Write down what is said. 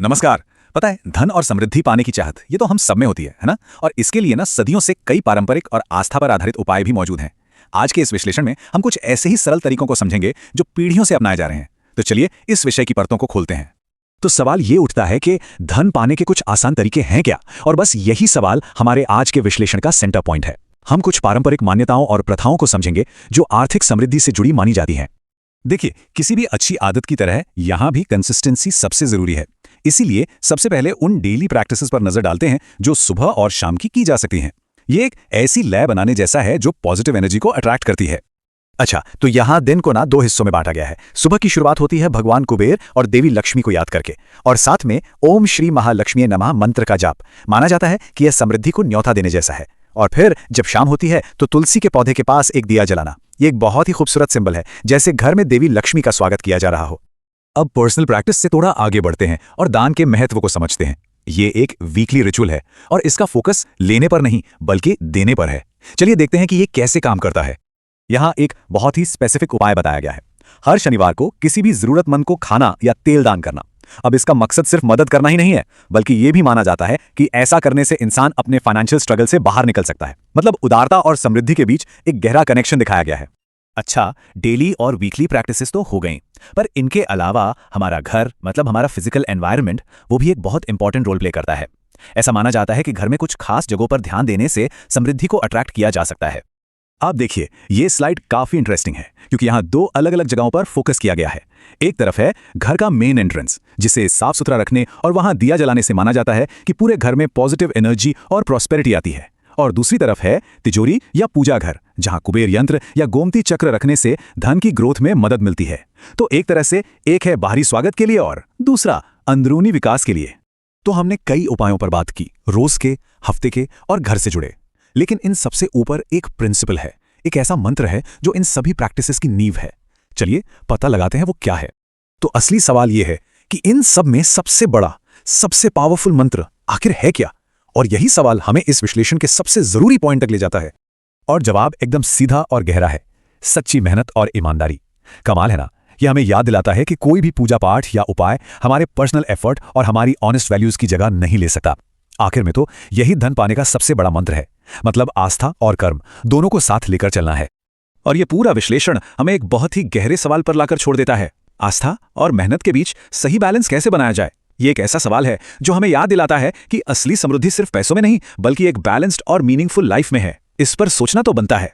नमस्कार। पता है, धन और समृद्धि पाने की चाहत ये तो हम सब में होती है ना। और इसके लिए ना सदियों से कई पारंपरिक और आस्था पर आधारित उपाय भी मौजूद हैं। आज के इस विश्लेषण में हम कुछ ऐसे ही सरल तरीकों को समझेंगे जो पीढ़ियों से अपनाए जा रहे हैं। तो चलिए इस विषय की परतों को खोलते हैं। तो सवाल ये उठता है कि धन पाने के कुछ आसान तरीके हैं क्या? और बस यही सवाल हमारे आज के विश्लेषण का सेंटर पॉइंट है। हम कुछ पारंपरिक मान्यताओं और प्रथाओं को समझेंगे जो आर्थिक समृद्धि से जुड़ी मानी जाती हैं। देखिए, किसी भी अच्छी आदत की तरह यहां भी कंसिस्टेंसी सबसे जरूरी है। इसीलिए सबसे पहले उन डेली प्रैक्टिसेस पर नजर डालते हैं जो सुबह और शाम की जा सकती हैं। ये एक ऐसी लय बनाने जैसा है जो पॉजिटिव एनर्जी को अट्रैक्ट करती है। अच्छा, तो यहाँ दिन को ना 2 हिस्सों में बांटा गया है। सुबह की शुरुआत होती है भगवान कुबेर और देवी लक्ष्मी को याद करके, और साथ में ओम श्री महालक्ष्मी नमः मंत्र का जाप। माना जाता है कि यह समृद्धि को न्योता देने जैसा है। और फिर जब शाम होती है तो तुलसी के पौधे के पास एक दिया जलाना। ये एक बहुत ही खूबसूरत सिंबल है, जैसे घर में देवी लक्ष्मी का स्वागत किया जा रहा हो। अब पर्सनल प्रैक्टिस से थोड़ा आगे बढ़ते हैं और दान के महत्व को समझते हैं। ये एक वीकली रिचुअल है और इसका फोकस लेने पर नहीं बल्कि देने पर है। चलिए देखते हैं कि ये कैसे काम करता है। यहाँ एक बहुत ही स्पेसिफिक उपाय बताया गया है। हर शनिवार को किसी भी जरूरतमंद को खाना या तेल दान करना। अब इसका मकसद सिर्फ मदद करना ही नहीं है, बल्कि यह भी माना जाता है कि ऐसा करने से इंसान अपने फाइनेंशियल स्ट्रगल से बाहर निकल सकता है। मतलब उदारता और समृद्धि के बीच एक गहरा कनेक्शन दिखाया गया है। अच्छा, डेली और वीकली प्रैक्टिसेस तो हो गई, पर इनके अलावा हमारा घर मतलब हमारा फिजिकल एनवायरनमेंट वो भी एक बहुत इंपॉर्टेंट रोल प्ले करता है। ऐसा माना जाता है कि घर में कुछ खास जगहों पर ध्यान देने से समृद्धि को अट्रैक्ट किया जा सकता है। आप देखिए, ये स्लाइड काफी इंटरेस्टिंग है क्योंकि यहाँ 2 अलग अलग जगहों पर फोकस किया गया है। एक तरफ है घर का मेन एंट्रेंस, जिसे साफ सुथरा रखने और वहां दिया जलाने से माना जाता है कि पूरे घर में पॉजिटिव एनर्जी और प्रॉस्पेरिटी आती है। और दूसरी तरफ है तिजोरी या पूजा घर, जहां कुबेर यंत्र या गोमती चक्र रखने से धन की ग्रोथ में मदद मिलती है। तो एक तरह से एक है बाहरी स्वागत के लिए और दूसरा अंदरूनी विकास के लिए। तो हमने कई उपायों पर बात की, रोज के, हफ्ते के और घर से जुड़े। लेकिन इन सबसे ऊपर एक प्रिंसिपल है, एक ऐसा मंत्र है जो इन सभी प्रैक्टिसेस की नींव है। चलिए पता लगाते हैं वो क्या है। तो असली सवाल यह है कि इन सब में सबसे बड़ा, सबसे पावरफुल मंत्र आखिर है क्या? और यही सवाल हमें इस विश्लेषण के सबसे जरूरी पॉइंट तक ले जाता है। और जवाब एकदम सीधा और गहरा है, सच्ची मेहनत और ईमानदारी। कमाल है ना? यह हमें याद दिलाता है कि कोई भी पूजा पाठ या उपाय हमारे पर्सनल एफर्ट और हमारी ऑनेस्ट वैल्यूज की जगह नहीं ले सकता। आखिर में तो यही धन पाने का सबसे बड़ा मंत्र है, मतलब आस्था और कर्म दोनों को साथ लेकर चलना है। और यह पूरा विश्लेषण हमें एक बहुत ही गहरे सवाल पर लाकर छोड़ देता है। आस्था और मेहनत के बीच सही बैलेंस कैसे बनाया जाए? ये एक ऐसा सवाल है जो हमें याद दिलाता है कि असली समृद्धि सिर्फ पैसों में नहीं बल्कि एक बैलेंस्ड और मीनिंगफुल लाइफ में है। इस पर सोचना तो बनता है।